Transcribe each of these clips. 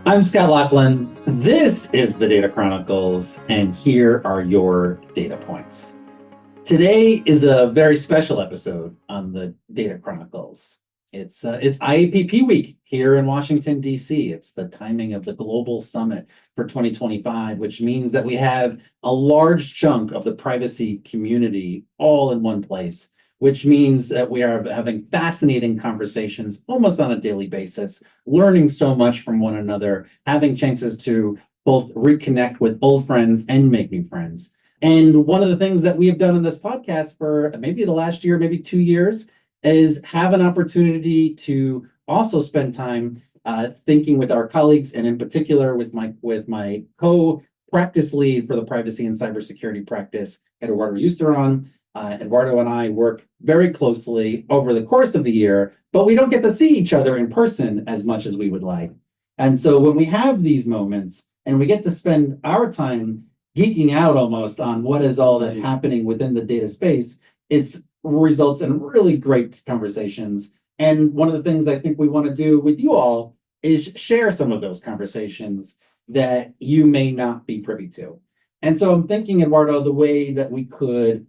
I'm Scott Loughlin. This is the Data Chronicles, and here are your data points. Today is a very special episode on the Data Chronicles. It's IAPP week here in Washington, D.C. It's the timing of the Global Summit for 2025, which means that we have a large chunk of the privacy community all in one place, which means that we are having fascinating conversations almost on a daily basis, learning so much from one another, having chances to both reconnect with old friends and make new friends. And one of the things that we have done in this podcast for maybe the last year, maybe 2 years, is have an opportunity to also spend time thinking with our colleagues, and in particular with my co-practice lead for the privacy and cybersecurity practice, Eduardo Ustaran. Eduardo and I work very closely over the course of the year, but we don't get to see each other in person as much as we would like. And so when we have these moments and we get to spend our time geeking out almost on what is all that's happening within the data space, it results in really great conversations. And one of the things I think we want to do with you all is share some of those conversations that you may not be privy to. And so I'm thinking, Eduardo, the way that we could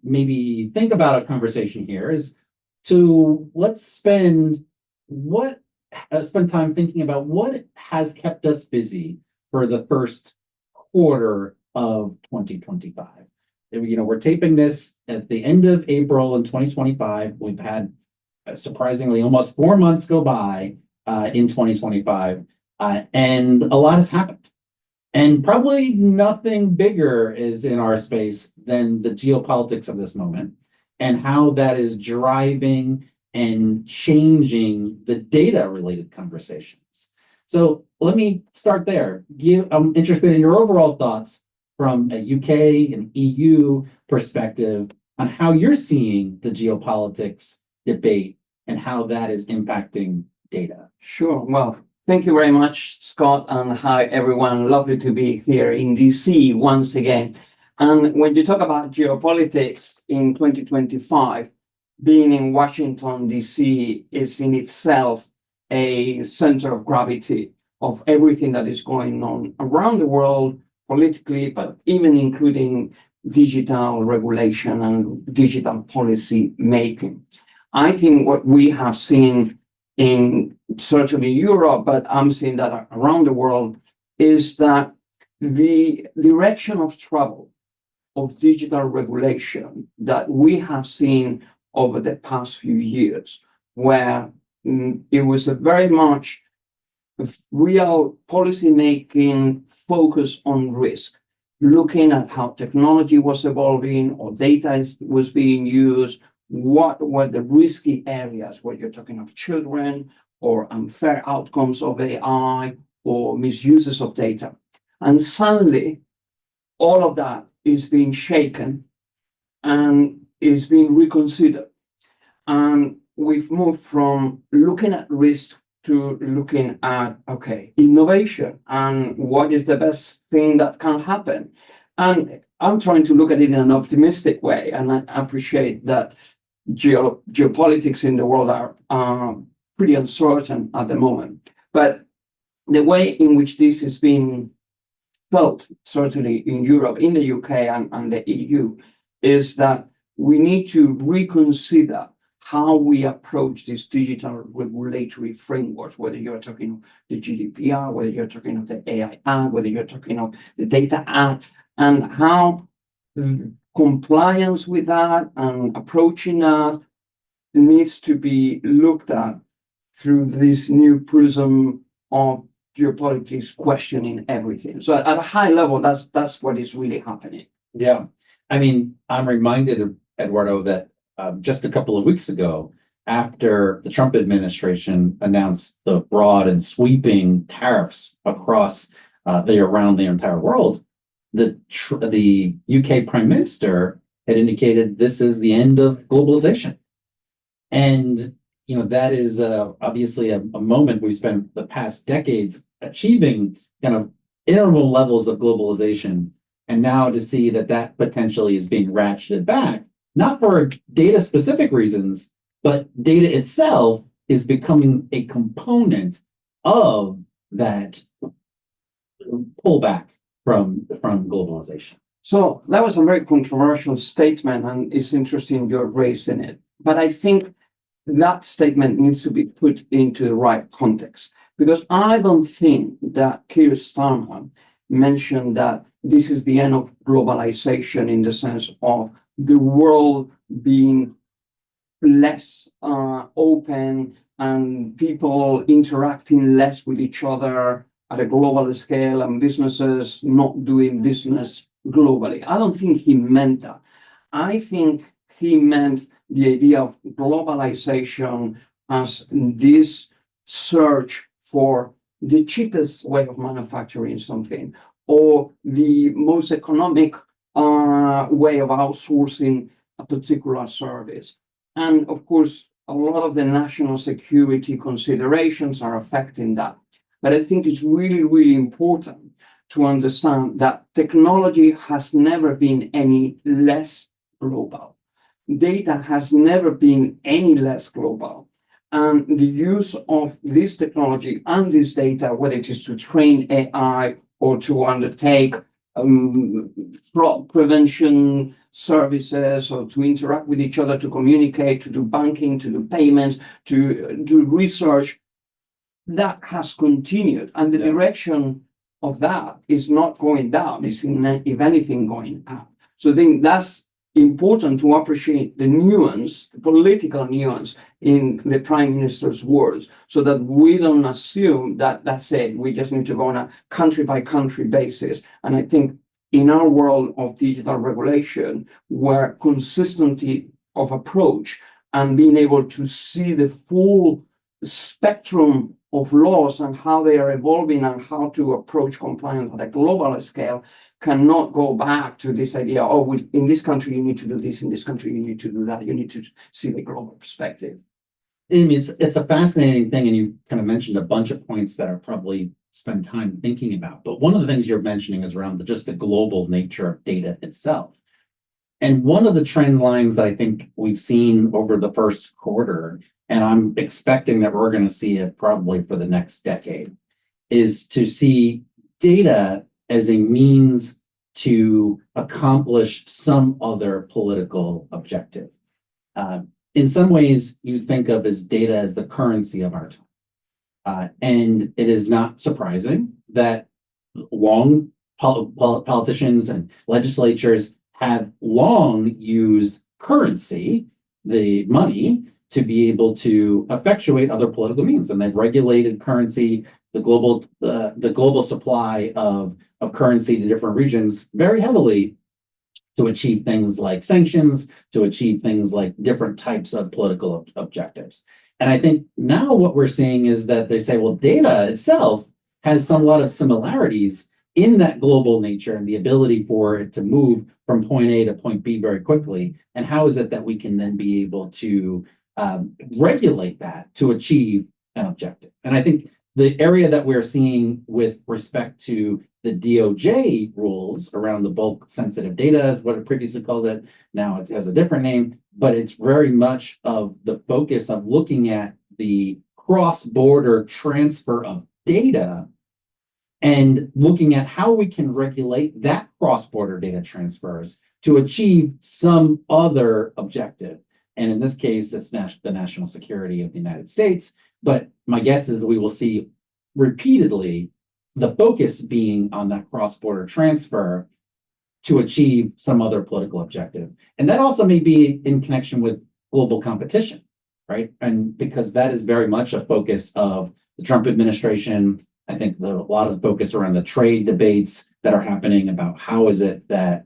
maybe think about a conversation here is to spend time thinking about what has kept us busy for the first quarter of 2025. We're taping this at the end of April in 2025. We've had surprisingly almost 4 months go by in 2025, and a lot has happened. And probably nothing bigger is in our space than the geopolitics of this moment and how that is driving and changing the data-related conversations. So let me start there. I'm interested in your overall thoughts from a UK and EU perspective on how you're seeing the geopolitics debate and how that is impacting data. Sure. Well, thank you very much, Scott, and hi, everyone. Lovely to be here in DC once again. And when you talk about geopolitics in 2025, being in Washington, DC is in itself a center of gravity of everything that is going on around the world politically, but even including digital regulation and digital policy making. I think what we have seen in certainly Europe, but I'm seeing that around the world, is that the direction of travel of digital regulation that we have seen over the past few years, where it was a very much real policy making focus on risk, looking at how technology was evolving or data was being used, what were the risky areas where you're talking of children or unfair outcomes of AI or misuses of data. And suddenly, all of that is being shaken and is being reconsidered. And we've moved from looking at risk to looking at, innovation and what is the best thing that can happen. And I'm trying to look at it in an optimistic way, and I appreciate that geopolitics in the world are pretty uncertain at the moment. But the way in which this is being felt, certainly in Europe, in the UK and the EU, is that we need to reconsider how we approach these digital regulatory frameworks, whether you're talking the GDPR, whether you're talking of the AI Act, whether you're talking of the Data Act, and how compliance with that and approaching that needs to be looked at through this new prism of geopolitics questioning everything. So at a high level, that's what is really happening. Yeah. I mean, I'm reminded, Eduardo, that just a couple of weeks ago, after the Trump administration announced the broad and sweeping tariffs across around the entire world, the UK Prime Minister had indicated this is the end of globalization. And that is obviously a moment we've spent the past decades achieving kind of interval levels of globalization. And now to see that potentially is being ratcheted back, not for data specific reasons, but data itself is becoming a component of that pull back from globalization? So that was a very controversial statement, and it's interesting you're raising it. But I think that statement needs to be put into the right context, because I don't think that Keir Starmer mentioned that this is the end of globalization in the sense of the world being less open and people interacting less with each other at a global scale and businesses not doing business globally. I don't think he meant that. I think he meant the idea of globalization as this search for the cheapest way of manufacturing something or the most economic way of outsourcing a particular service. And of course, a lot of the national security considerations are affecting that. But I think it's really, really important to understand that technology has never been any less global. Data has never been any less global. And the use of this technology and this data, whether it is to train AI or to undertake fraud prevention services or to interact with each other, to communicate, to do banking, to do payments, to do research, that has continued. And the direction of that is not going down, it's if anything going up. So I think that's important to appreciate the nuance, the political nuance in the Prime Minister's words, so that we don't assume that that's it. We just need to go on a country by country basis. And I think in our world of digital regulation, where consistency of approach and being able to see the full spectrum of laws and how they are evolving and how to approach compliance at a global scale cannot go back to this idea, oh, in this country you need to do this, in this country you need to do that. You need to see the global perspective. I mean, it's a fascinating thing, and you kind of mentioned a bunch of points that are probably spend time thinking about. But one of the things you're mentioning is around just the global nature of data itself. And one of the trend lines that I think we've seen over the first quarter, and I'm expecting that we're going to see it probably for the next decade, is to see data as a means to accomplish some other political objective. In some ways, you think of as data as the currency of our time. And it is not surprising that politicians and legislatures have long used currency, the money, to be able to effectuate other political means. And they've regulated currency, the global supply of currency to different regions very heavily to achieve things like sanctions, to achieve things like different types of political objectives. And I think now what we're seeing is that they say, well, data itself has a lot of similarities in that global nature and the ability for it to move from point A to point B very quickly. And how is it that we can then be able to regulate that to achieve an objective? And I think the area that we're seeing with respect to the DOJ rules around the bulk sensitive data is what it previously called it. Now it has a different name, but it's very much of the focus of looking at the cross-border transfer of data and looking at how we can regulate that cross-border data transfers to achieve some other objective. And in this case, it's the national security of the United States. But my guess is we will see repeatedly the focus being on that cross-border transfer to achieve some other political objective. And that also may be in connection with global competition, right? And because that is very much a focus of the Trump administration. I think a lot of the focus around the trade debates that are happening about how is it that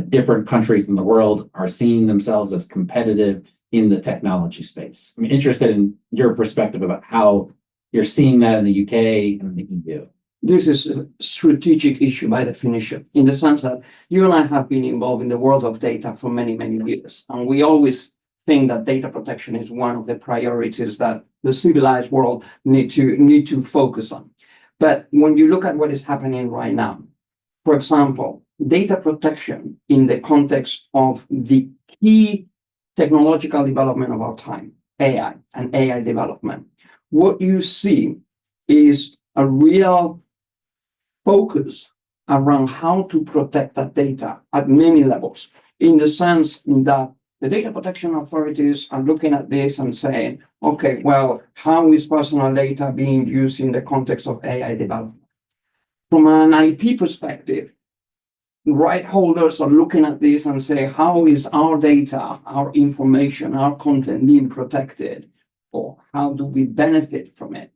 different countries in the world are seeing themselves as competitive in the technology space. I'm interested in your perspective about how you're seeing that in the UK and the EU. This is a strategic issue by definition, in the sense that you and I have been involved in the world of data for many, many years. And we always think that data protection is one of the priorities that the civilized world need to focus on. But when you look at what is happening right now, for example, data protection in the context of the key technological development of our time, AI and AI development, what you see is a real focus around how to protect that data at many levels, in the sense that the data protection authorities are looking at this and saying, okay, well, how is personal data being used in the context of AI development? From an IP perspective, right holders are looking at this and say, how is our data, our information, our content being protected, or how do we benefit from it?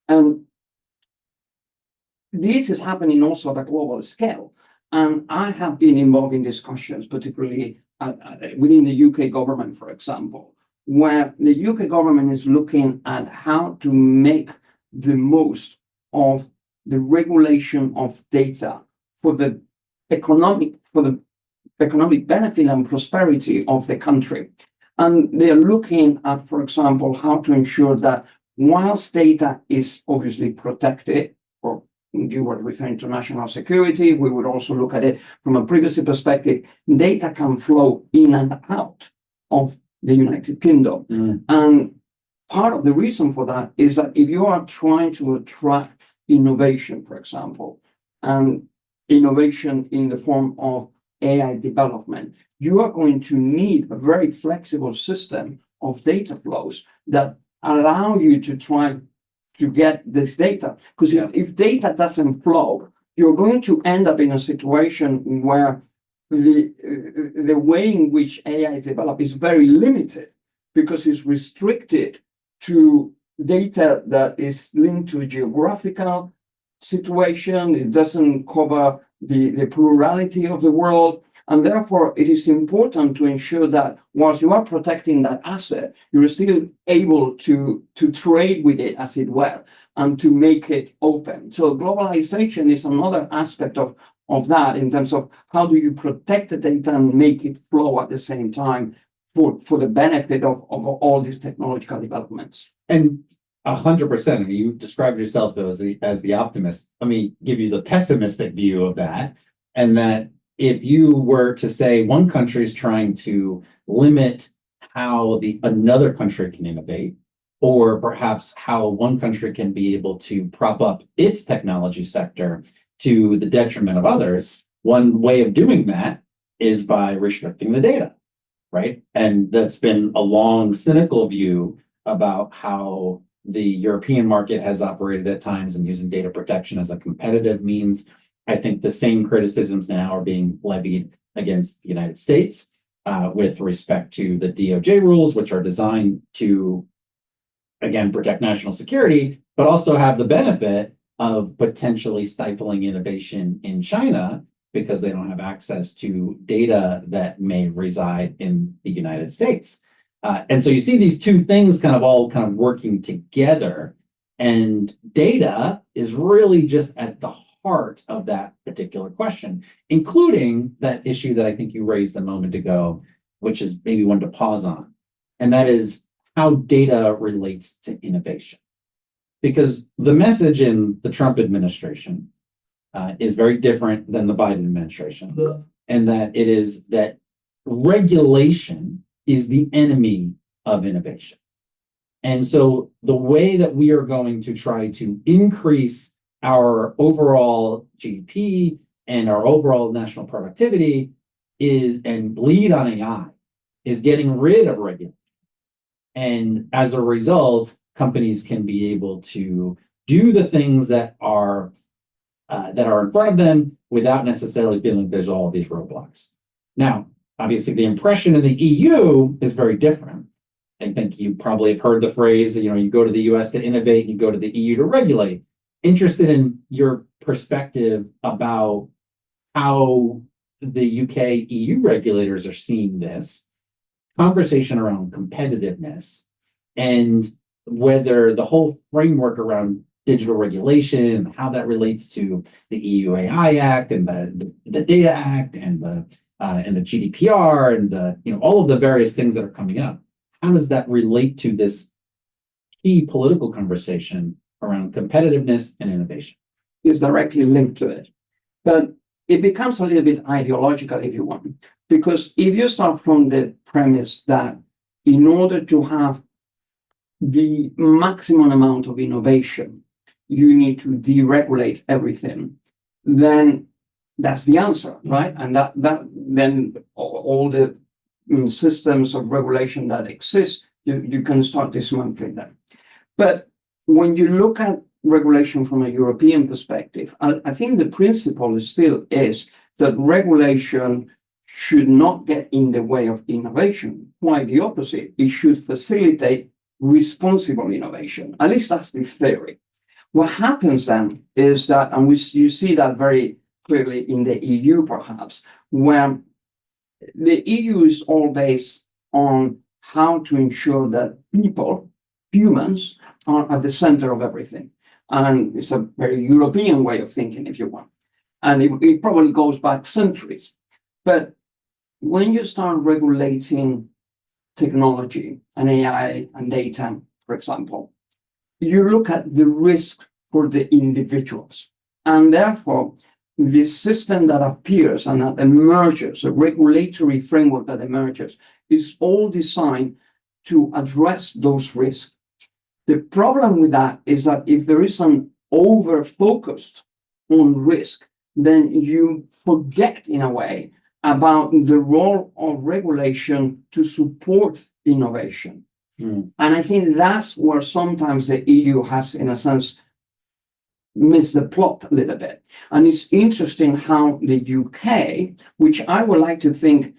And this is happening also at a global scale. And I have been involved in discussions, particularly within the UK government, for example, where the UK government is looking at how to make the most of the regulation of data for the economic benefit and prosperity of the country. And they are looking at, for example, how to ensure that whilst data is obviously protected, or you were referring to national security, we would also look at it from a privacy perspective, data can flow in and out of the United Kingdom. And part of the reason for that is that if you are trying to attract innovation, for example, and innovation in the form of AI development, you are going to need a very flexible system of data flows that allow you to try to get this data. Because if data doesn't flow, you're going to end up in a situation where the way in which AI is developed is very limited, because it's restricted to data that is linked to a geographical situation. It doesn't cover the plurality of the world. And therefore, it is important to ensure that whilst you are protecting that asset, you're still able to trade with it, as it were, and to make it open. So globalization is another aspect of that, in terms of how do you protect the data and make it flow at the same time for the benefit of all these technological developments. And 100%. I mean, you described yourself as the optimist. Let me give you the pessimistic view of that, and that if you were to say one country is trying to limit how another country can innovate, or perhaps how one country can be able to prop up its technology sector to the detriment of others, one way of doing that is by restricting the data, right? And that's been a long cynical view about how the European market has operated at times and using data protection as a competitive means. I think the same criticisms now are being levied against the United States with respect to the DOJ rules, which are designed to, again, protect national security, but also have the benefit of potentially stifling innovation in China because they don't have access to data that may reside in the United States. And so you see these two things kind of working together, and data is really just at the heart of that particular question, including that issue that I think you raised a moment ago, which is maybe one to pause on, and that is how data relates to innovation. Because the message in the Trump administration is very different than the Biden administration, and that it is that regulation is the enemy of innovation. And so the way that we are going to try to increase our overall GDP and our overall national productivity and lead on AI is getting rid of regulation. And as a result, companies can be able to do the things that are in front of them without necessarily feeling there's all of these roadblocks. Now, obviously, the impression in the EU is very different. I think you probably have heard the phrase, you go to the US to innovate and you go to the EU to regulate. Interested in your perspective about how the UK EU regulators are seeing this conversation around competitiveness, and whether the whole framework around digital regulation, how that relates to the EU AI Act and the Data Act and the GDPR and all of the various things that are coming up. How does that relate to this key political conversation around competitiveness and innovation? Is directly linked to it. But it becomes a little bit ideological, if you want, because if you start from the premise that in order to have the maximum amount of innovation, you need to deregulate everything, then that's the answer, right? And that then all the systems of regulation that exist, you can start dismantling them. But when you look at regulation from a European perspective, I think the principle still is that regulation should not get in the way of innovation. Quite the opposite. It should facilitate responsible innovation. At least that's the theory. What happens then is that, and you see that very clearly in the EU perhaps, where the EU is all based on how to ensure that humans, are at the center of everything. And it's a very European way of thinking, if you want. And it probably goes back centuries. But when you start regulating technology and AI and data, for example, you look at the risk for the individuals. And therefore, the system that appears and that emerges, a regulatory framework that emerges, is all designed to address those risks. The problem with that is that if there is an over-focused on risk, then you forget, in a way, about the role of regulation to support innovation. And I think that's where sometimes the EU has, in a sense, missed the plot a little bit. And it's interesting how the UK, which I would like to think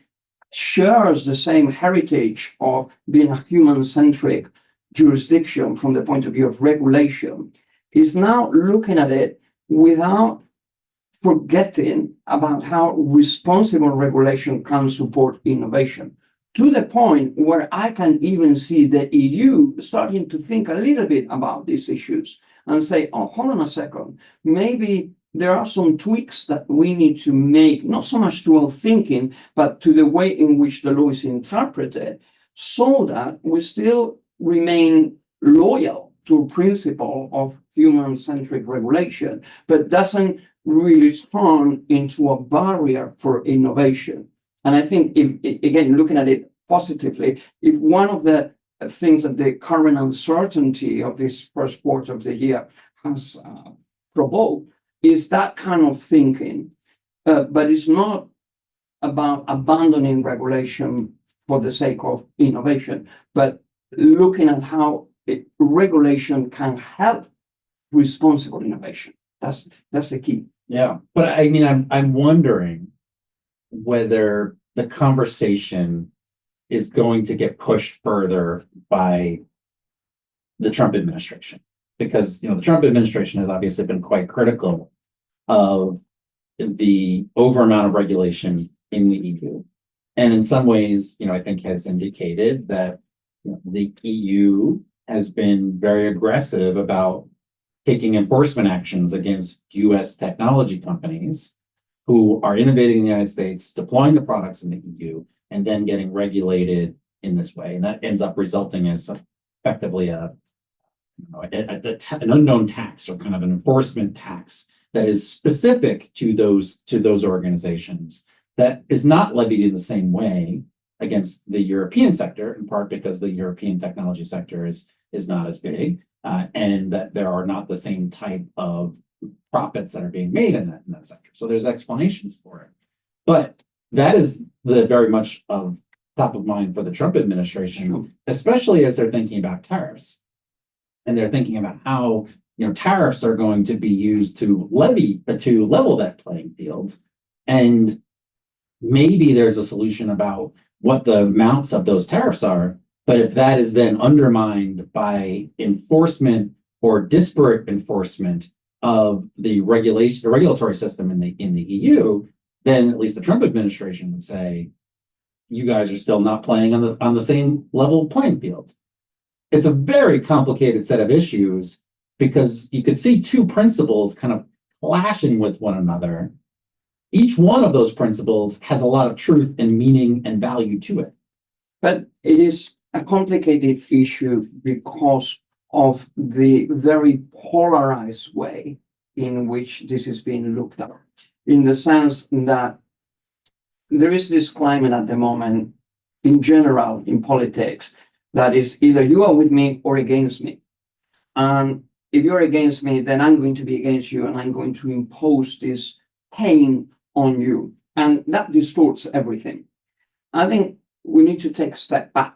shares the same heritage of being a human-centric jurisdiction from the point of view of regulation, is now looking at it without forgetting about how responsible regulation can support innovation, to the point where I can even see the EU starting to think a little bit about these issues and say, oh, hold on a second, maybe there are some tweaks that we need to make, not so much to our thinking, but to the way in which the law is interpreted, so that we still remain loyal to a principle of human-centric regulation, but doesn't really turn into a barrier for innovation. And I think, if again, looking at it positively, if one of the things that the current uncertainty of this first quarter of the year has provoked is that kind of thinking, but it's not about abandoning regulation for the sake of innovation, but looking at how regulation can help responsible innovation. That's the key. Yeah, but I mean, I'm wondering whether the conversation is going to get pushed further by the Trump administration, because the Trump administration has obviously been quite critical of the over amount of regulation in the EU, and in some ways, I think has indicated that the EU has been very aggressive about taking enforcement actions against US technology companies who are innovating in the United States, deploying the products in the EU, and then getting regulated in this way. And that ends up resulting as effectively an unknown tax, or kind of an enforcement tax that is specific to those organizations, that is not levied in the same way against the European sector, in part because the European technology sector is not as big, and that there are not the same type of profits that are being made in that sector. So there's explanations for it. But that is the very much of top of mind for the Trump administration, Sure. Especially as they're thinking about tariffs. And they're thinking about how tariffs are going to be used to level that playing field. And maybe there's a solution about what the amounts of those tariffs are. But if that is then undermined by enforcement or disparate enforcement of the regulatory system in the EU, then at least the Trump administration would say, you guys are still not playing on the same level playing field. It's a very complicated set of issues, because you could see two principles kind of clashing with one another. Each one of those principles has a lot of truth and meaning and value to it. But it is a complicated issue because of the very polarized way in which this is being looked at, in the sense that there is this climate at the moment, in general, in politics, that is either you are with me or against me. And if you're against me, then I'm going to be against you and I'm going to impose this pain on you. And that distorts everything. I think we need to take a step back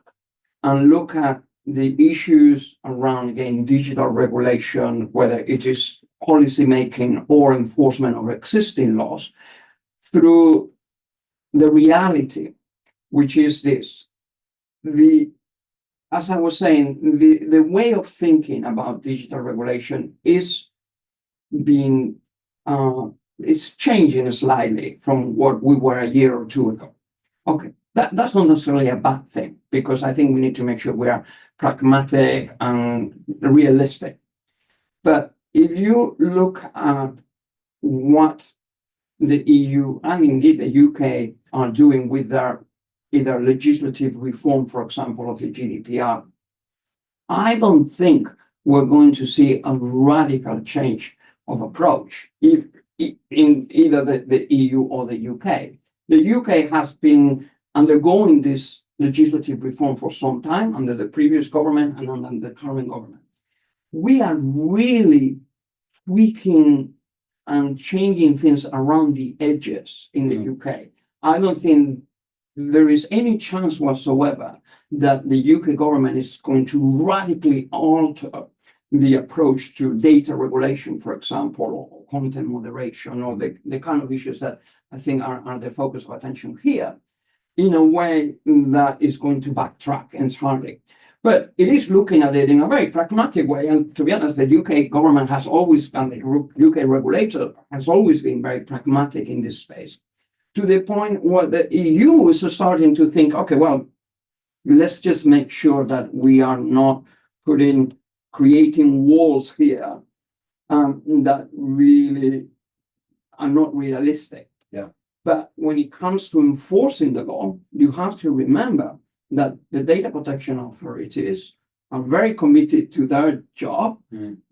and look at the issues around, again, digital regulation, whether it is policy making or enforcement of existing laws, through the reality, which is this. As I was saying, the way of thinking about digital regulation is being it's changing slightly from what we were a year or two ago. Okay, that's not necessarily a bad thing, because I think we need to make sure we are pragmatic and realistic. But if you look at what the EU and indeed the UK are doing with their either legislative reform, for example, of the GDPR, I don't think we're going to see a radical change of approach if in either the EU or the UK. The UK has been undergoing this legislative reform for some time under the previous government and under the current government. We are really tweaking and changing things around the edges in the UK. I don't think there is any chance whatsoever that the UK government is going to radically alter the approach to data regulation, for example, or content moderation, or the kind of issues that I think are the focus of attention here, in a way that is going to backtrack entirely. But it is looking at it in a very pragmatic way. And to be honest, the UK government has always, and the UK regulator has always been very pragmatic in this space, to the point where the EU is starting to think, okay, well, let's just make sure that we are not creating walls here that really are not realistic. Yeah. But when it comes to enforcing the law, you have to remember that the data protection authorities are very committed to their job.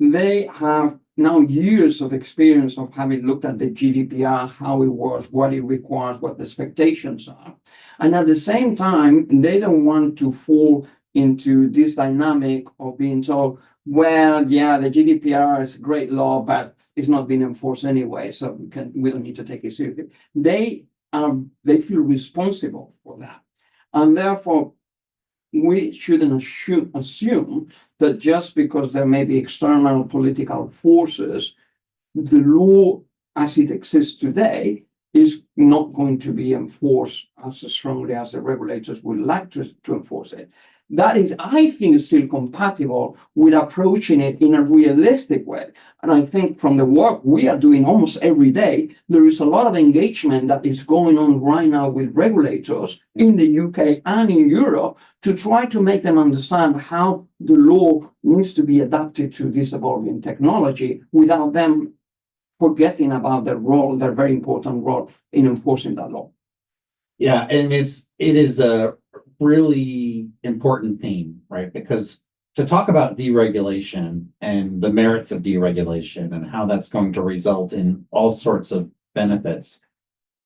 They have now years of experience of having looked at the GDPR, how it works, what it requires, what the expectations are. And at the same time, they don't want to fall into this dynamic of being told, well, yeah, the GDPR is a great law, but it's not being enforced anyway, so we don't need to take it seriously. They feel responsible for that. And therefore, we shouldn't assume that just because there may be external political forces, the law as it exists today is not going to be enforced as strongly as the regulators would like to enforce it. That is, I think, still compatible with approaching it in a realistic way. And I think from the work we are doing almost every day, there is a lot of engagement that is going on right now with regulators in the UK and in Europe to try to make them understand how the law needs to be adapted to this evolving technology without them forgetting about their role, their very important role in enforcing that law. Yeah, and it is a really important theme, right? Because to talk about deregulation and the merits of deregulation and how that's going to result in all sorts of benefits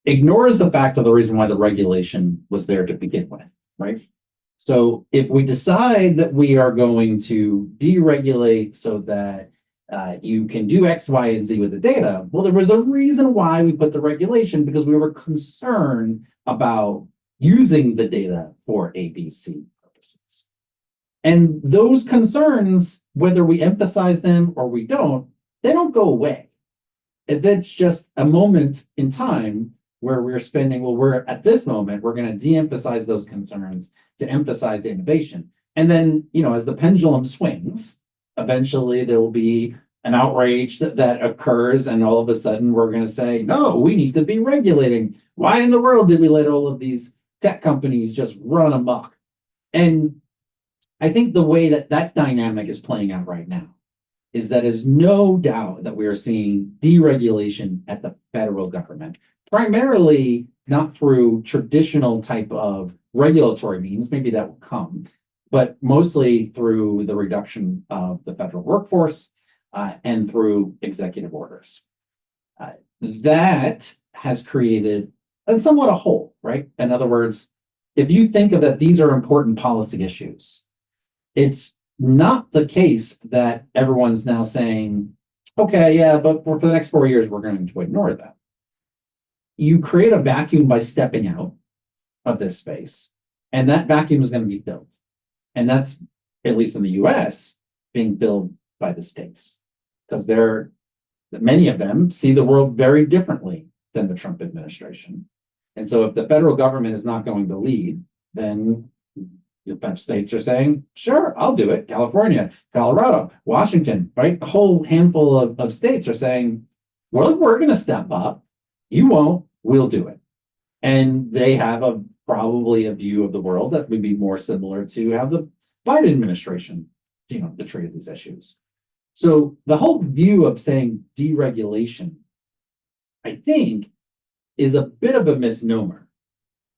ignores the fact of the reason why the regulation was there to begin with, right? So if we decide that we are going to deregulate so that you can do X, Y, and Z with the data, well, there was a reason why we put the regulation, because we were concerned about using the data for ABC purposes. And those concerns, whether we emphasize them or we don't, they don't go away. That's just a moment in time where we're spending, we're at this moment, we're going to de-emphasize those concerns to emphasize the innovation. And then, as the pendulum swings, eventually there will be an outrage that occurs, and all of a sudden we're going to say, no, we need to be regulating. Why in the world did we let all of these tech companies just run amok? And I think the way that dynamic is playing out right now is that there's no doubt that we are seeing deregulation at the federal government, primarily not through traditional type of regulatory means, maybe that will come, but mostly through the reduction of the federal workforce and through executive orders. That has created somewhat a hole, right? In other words, if you think of that these are important policy issues, it's not the case that everyone's now saying, okay, yeah, but for the next 4 years, we're going to ignore that. You create a vacuum by stepping out of this space, and that vacuum is going to be filled. And that's, at least in the US, being filled by the states, because many of them see the world very differently than the Trump administration. And so if the federal government is not going to lead, then the bunch of states are saying, sure, I'll do it. California, Colorado, Washington, right? A whole handful of states are saying, well, we're going to step up. You won't, we'll do it. And they have probably a view of the world that would be more similar to how the Biden administration, treated these issues. So the whole view of saying deregulation, I think, is a bit of a misnomer,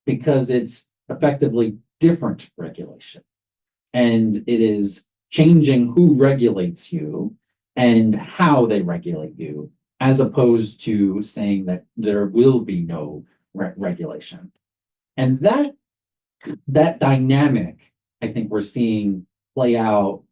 because it's effectively different regulation. And it is changing who regulates you and how they regulate you, as opposed to saying that there will be no regulation. And that dynamic, I think we're seeing play out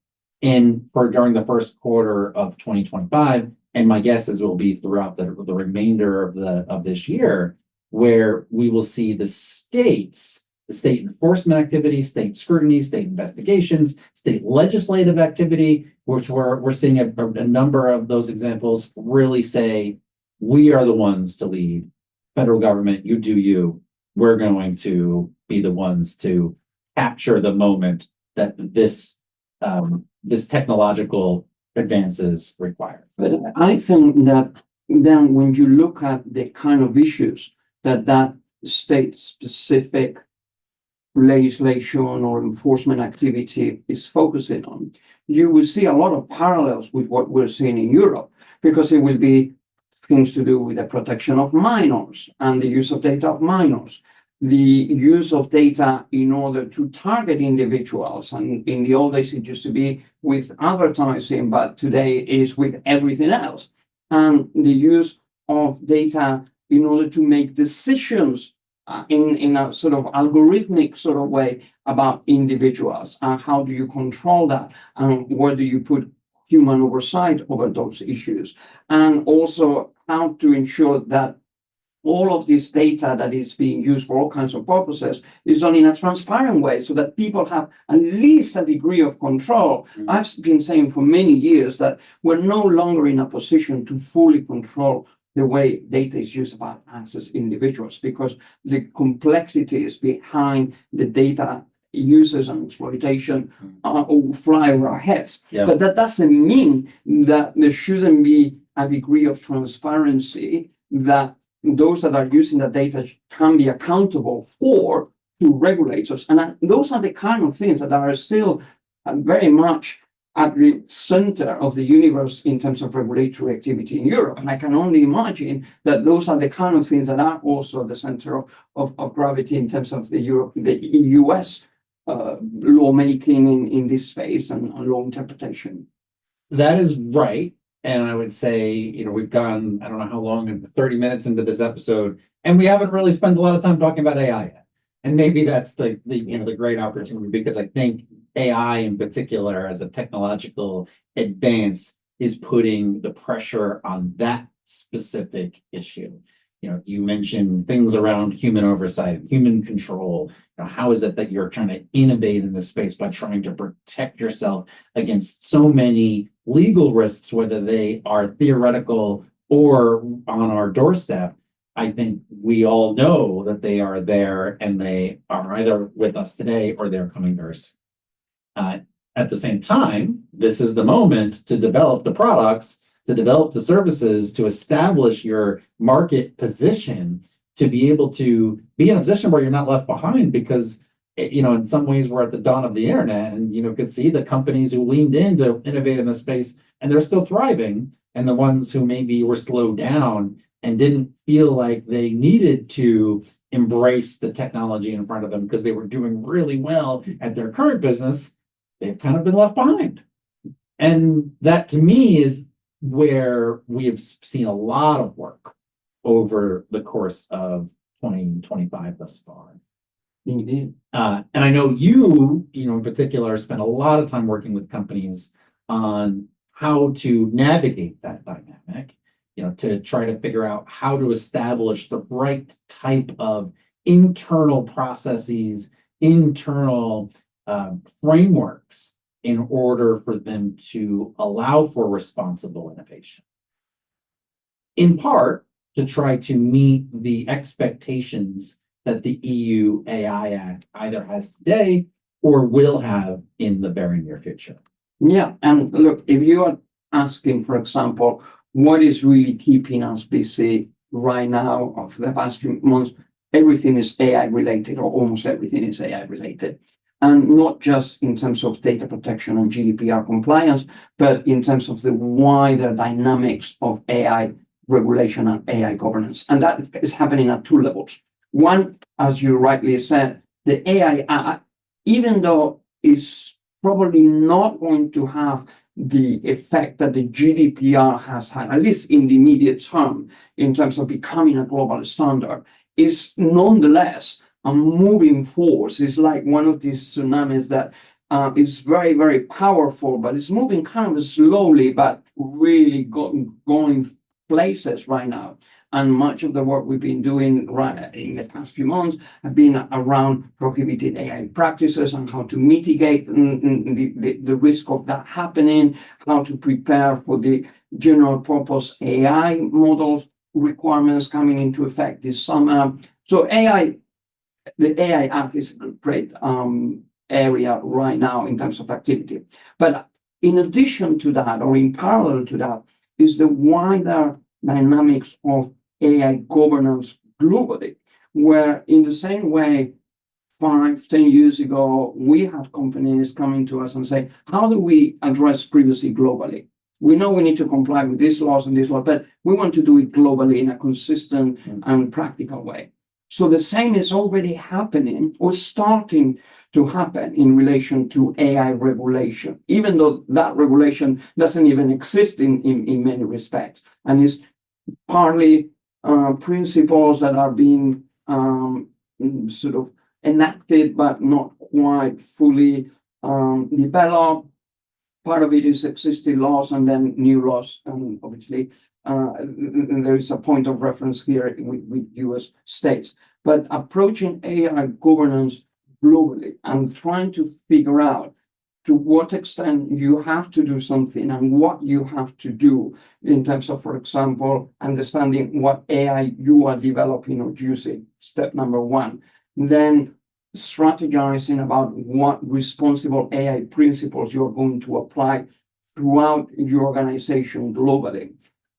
during the first quarter of 2025. And my guess is will be throughout the remainder of this year, where we will see the state enforcement activity, state scrutiny, state investigations, state legislative activity, which we're seeing a number of those examples really say, we are the ones to lead. Federal government, you do you. We're going to be the ones to capture the moment that this technological advances require. But I think that then when you look at the kind of issues that state-specific legislation or enforcement activity is focusing on, you will see a lot of parallels with what we're seeing in Europe, because it will be things to do with the protection of minors and the use of data of minors, the use of data in order to target individuals. And in the old days, it used to be with advertising, but today is with everything else. And the use of data in order to make decisions in a sort of algorithmic sort of way about individuals. And how do you control that? And where do you put human oversight over those issues? And also how to ensure that all of this data that is being used for all kinds of purposes is done in a transparent way, so that people have at least a degree of control. Mm-hmm. I've been saying for many years that we're no longer in a position to fully control the way data is used by us as individuals, because the complexities behind the data uses and exploitation fly over our heads. Yeah. But that doesn't mean that there shouldn't be a degree of transparency that those that are using the data can be accountable for to regulators. And those are the kind of things that are still very much at the center of the universe in terms of regulatory activity in Europe. And I can only imagine that those are the kind of things that are also at the center of gravity in terms of the US lawmaking in this space and law interpretation. That is right. And I would say, we've gone, I don't know how long, 30 minutes into this episode, and we haven't really spent a lot of time talking about AI yet. And maybe that's the great opportunity, because I think AI in particular as a technological advance is putting the pressure on that specific issue. You mentioned things around human oversight, human control. How is it that you're trying to innovate in this space by trying to protect yourself against so many legal risks, whether they are theoretical or on our doorstep? I think we all know that they are there, and they are either with us today or they're coming very soon. At the same time, this is the moment to develop the products, to develop the services, to establish your market position, to be able to be in a position where you're not left behind, because in some ways we're at the dawn of the internet, and could see the companies who leaned in to innovate in the space and they're still thriving, and the ones who maybe were slowed down and didn't feel like they needed to embrace the technology in front of them because they were doing really well at their current business, they've kind of been left behind. And that, to me, is where we have seen a lot of work over the course of 2025 thus far. Indeed. And I know you in particular, spend a lot of time working with companies on how to navigate that dynamic, to try to figure out how to establish the right type of internal processes, internal frameworks in order for them to allow for responsible innovation. In part, to try to meet the expectations that the EU AI Act either has today or will have in the very near future. Yeah, and look, if you are asking, for example, what is really keeping us busy right now or for the past few months, everything is AI related, or almost everything is AI related. And not just in terms of data protection and GDPR compliance, but in terms of the wider dynamics of AI regulation and AI governance. And that is happening at two levels. One, as you rightly said, the AI Act, even though it's probably not going to have the effect that the GDPR has had, at least in the immediate term, in terms of becoming a global standard, is nonetheless a moving force. It's like one of these tsunamis that is very, very powerful, but it's moving kind of slowly, but really going places right now. And much of the work we've been doing right in the past few months have been around prohibited AI practices and how to mitigate the risk of that happening, how to prepare for the general purpose AI models requirements coming into effect this summer. So the AI Act is a great area right now in terms of activity. But in addition to that, or in parallel to that, is the wider dynamics of AI governance globally, where in the same way 5-10 years ago, we had companies coming to us and say, how do we address privacy globally? We know we need to comply with these laws and this law, but we want to do it globally in a consistent and practical way. So the same is already happening or starting to happen in relation to AI regulation, even though that regulation doesn't even exist in many respects, and is partly principles that are being sort of enacted but not quite fully developed. Part of it is existing laws and then new laws, and obviously there is a point of reference here with US states. But approaching AI governance globally and trying to figure out to what extent you have to do something and what you have to do in terms of, for example, understanding what AI you are developing or using, step number one. Then strategizing about what responsible AI principles you're going to apply throughout your organization globally.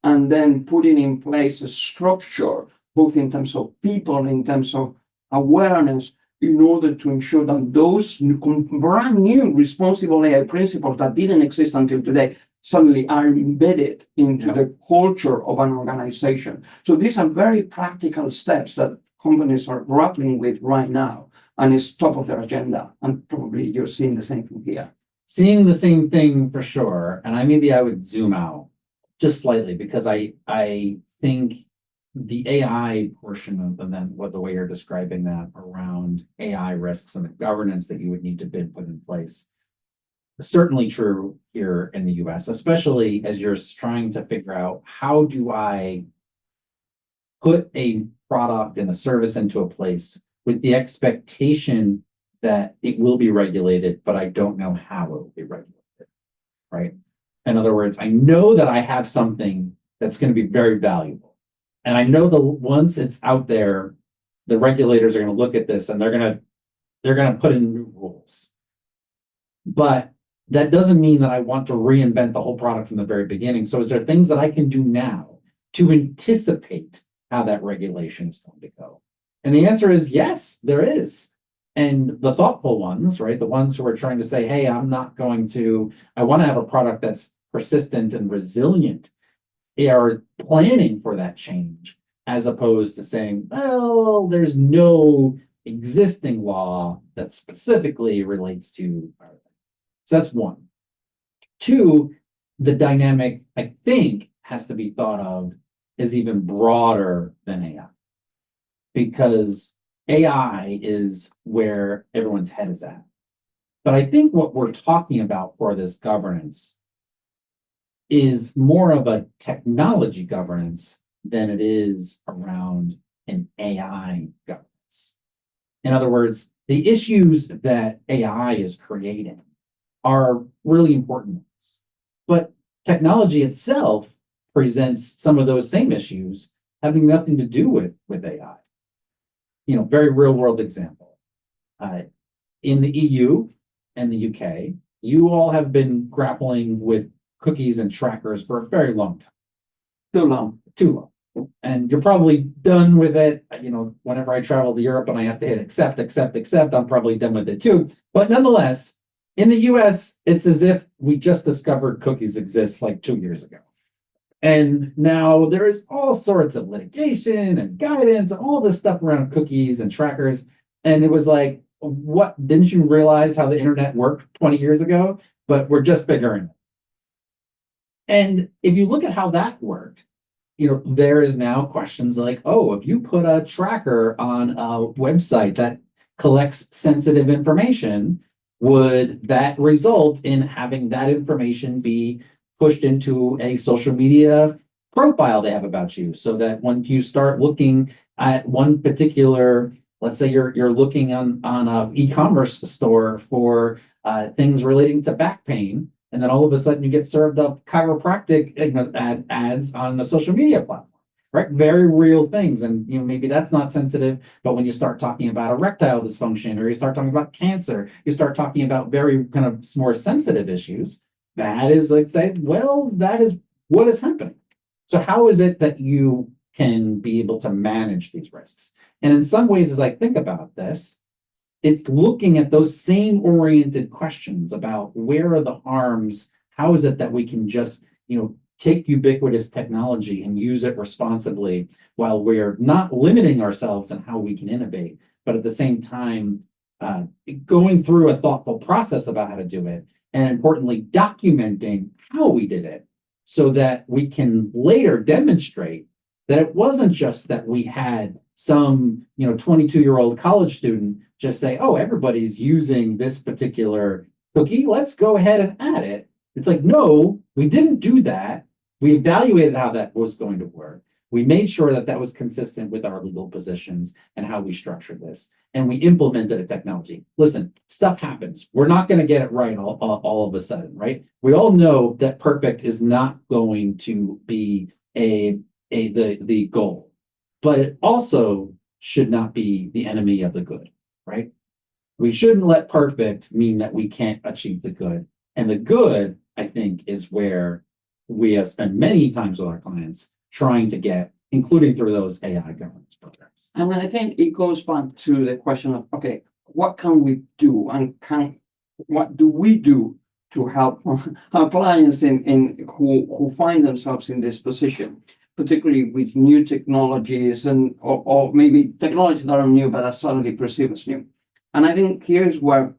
And then putting in place a structure, both in terms of people, in terms of awareness, in order to ensure that those brand new responsible AI principles that didn't exist until today suddenly are embedded into the culture of an organization. So these are very practical steps that companies are grappling with right now, and it's top of their agenda. And probably you're seeing the same thing here. Seeing the same thing for sure. And I would zoom out just slightly, because I think the AI portion of them, what the way you're describing that around AI risks and the governance that you would need to put in place, is certainly true here in the US, especially as you're trying to figure out, how do I put a product and a service into a place with the expectation that it will be regulated, but I don't know how it will be regulated, right? In other words, I know that I have something that's going to be very valuable. And I know that once it's out there, the regulators are going to look at this and they're going to put in new rules. But that doesn't mean that I want to reinvent the whole product from the very beginning. So is there things that I can do now to anticipate how that regulation is going to go? And the answer is yes, there is. And the thoughtful ones, right? The ones who are trying to say, hey, I want to have a product that's persistent and resilient, are planning for that change, as opposed to saying, well, there's no existing law that specifically relates to. So that's one. Two, the dynamic, I think, has to be thought of as even broader than AI. Because AI is where everyone's head is at. But I think what we're talking about for this governance is more of a technology governance than it is around an AI governance. In other words, the issues that AI is creating are really important ones. But technology itself presents some of those same issues having nothing to do with AI. Very real world example. In the EU and the UK, you all have been grappling with cookies and trackers for a very long time. Too long. Too long. And you're probably done with it. Whenever I travel to Europe and I have to hit accept, I'm probably done with it too. But nonetheless, in the US, it's as if we just discovered cookies exist like 2 years ago. And now there is all sorts of litigation and guidance and all this stuff around cookies and trackers. And it was like, what? Didn't you realize how the internet worked 20 years ago? But we're just figuring it. And if you look at how that worked, there is now questions like, oh, if you put a tracker on a website that collects sensitive information, would that result in having that information be pushed into a social media profile they have about you, so that when you start looking at one particular, let's say you're looking on an e-commerce store for things relating to back pain, and then all of a sudden you get served up chiropractic ads on a social media platform, right? Very real things. And maybe that's not sensitive, but when you start talking about erectile dysfunction, or you start talking about cancer, you start talking about very kind of more sensitive issues, that is, let's say, well, that is what is happening. So how is it that you can be able to manage these risks? And in some ways, as I think about this, it's looking at those same oriented questions about where are the harms, how is it that we can just, take ubiquitous technology and use it responsibly while we're not limiting ourselves in how we can innovate, but at the same time, going through a thoughtful process about how to do it, and importantly, documenting how we did it so that we can later demonstrate that it wasn't just that we had some 22-year-old college student just say, oh, everybody's using this particular cookie, let's go ahead and add it. It's like, no, we didn't do that. We evaluated how that was going to work. We made sure that that was consistent with our legal positions and how we structured this. And we implemented a technology. Listen, stuff happens. We're not going to get it right all of a sudden, right? We all know that perfect is not going to be the goal, but it also should not be the enemy of the good, right? We shouldn't let perfect mean that we can't achieve the good. And the good, I think, is where we have spent many times with our clients trying to get, including through those AI governance programs. And I think it goes back to the question of, okay, what can we do, and what do we do to help our clients who find themselves in this position, particularly with new technologies or maybe technologies that are new but are suddenly perceived as new. And I think here's where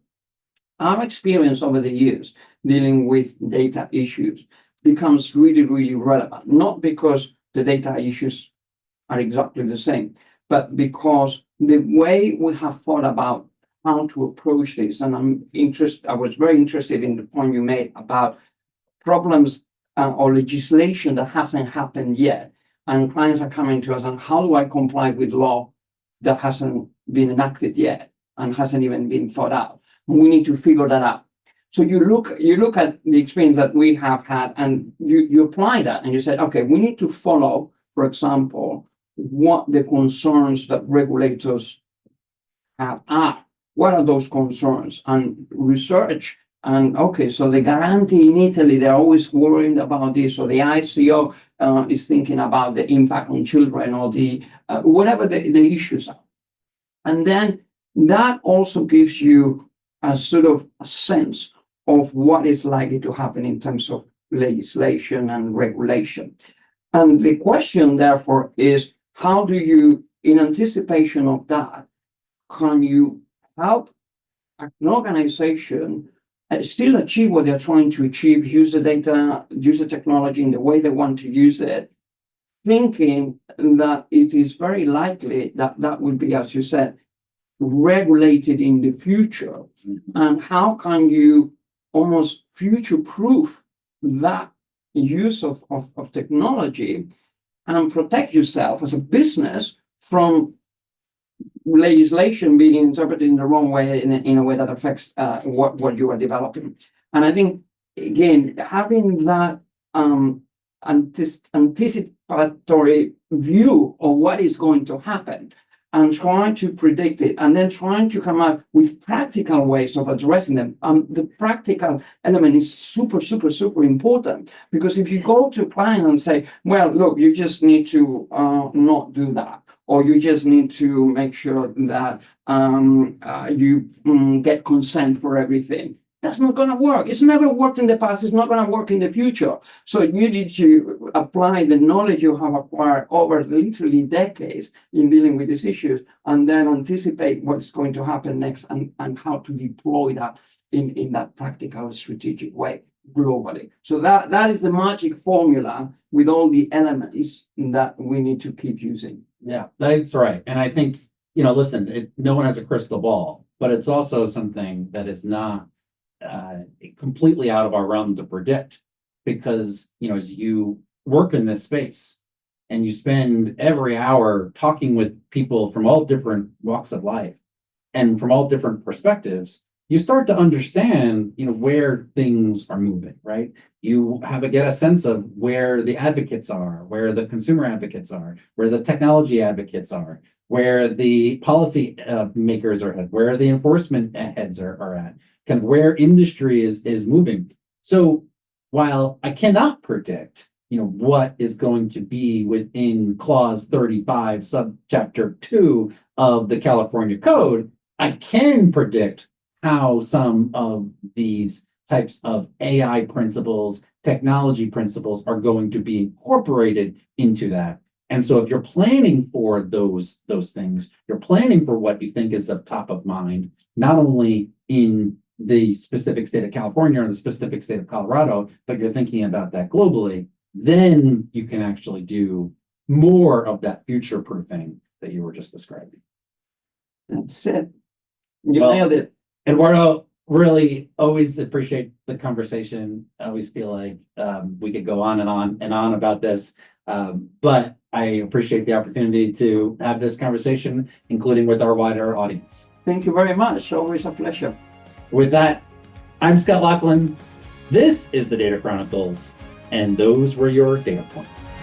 our experience over the years dealing with data issues becomes really, really relevant, not because the data issues are exactly the same, but because the way we have thought about how to approach this, and I was very interested in the point you made about problems or legislation that hasn't happened yet, and clients are coming to us and how do I comply with law that hasn't been enacted yet and hasn't even been thought out? We need to figure that out. So you look at the experience that we have had, and you apply that, and you said, okay, we need to follow, for example, what the concerns that regulators have are. What are those concerns? And research. And okay, so the guarantee in Italy, they're always worried about this, or the ICO is thinking about the impact on children, or the whatever the issues are. And then that also gives you a sort of a sense of what is likely to happen in terms of legislation and regulation. And the question, therefore, is how do you, in anticipation of that, can you help an organization still achieve what they're trying to achieve, use the data, use the technology in the way they want to use it, thinking that it is very likely that that will be, as you said, regulated in the future? And how can you almost future-proof that use of technology and protect yourself as a business from legislation being interpreted in the wrong way, in a way that affects what you are developing? And I think, again, having that anticipatory view of what is going to happen and trying to predict it, and then trying to come up with practical ways of addressing them. The practical element is super, super, super important, because if you go to a client and say, well, look, you just need to not do that, or you just need to make sure that you get consent for everything, that's not going to work. It's never worked in the past. It's not going to work in the future. So you need to apply the knowledge you have acquired over literally decades in dealing with these issues, and then anticipate what's going to happen next, and how to deploy that in that practical, strategic way globally. So that is the magic formula with all the elements that we need to keep using. Yeah, that's right. And I think, listen, no one has a crystal ball, but it's also something that is not completely out of our realm to predict, because as you work in this space and you spend every hour talking with people from all different walks of life and from all different perspectives, you start to understand where things are moving, right? You get a sense of where the advocates are, where the consumer advocates are, where the technology advocates are, where the policy makers are at, where the enforcement heads are at, kind of where industry is moving. So while I cannot predict, what is going to be within clause 35, subchapter 2 of the California Code, I can predict how some of these types of AI principles, technology principles are going to be incorporated into that. And so if you're planning for those things, you're planning for what you think is of top of mind, not only in the specific state of California or the specific state of Colorado, but you're thinking about that globally, then you can actually do more of that future proofing that you were just describing. That's it. You nailed it. Eduardo, really always appreciate the conversation. I always feel like we could go on and on and on about this, but I appreciate the opportunity to have this conversation, including with our wider audience. Thank you very much. Always a pleasure. With that, I'm Scott Loughlin. This is the Data Chronicles, and those were your data points.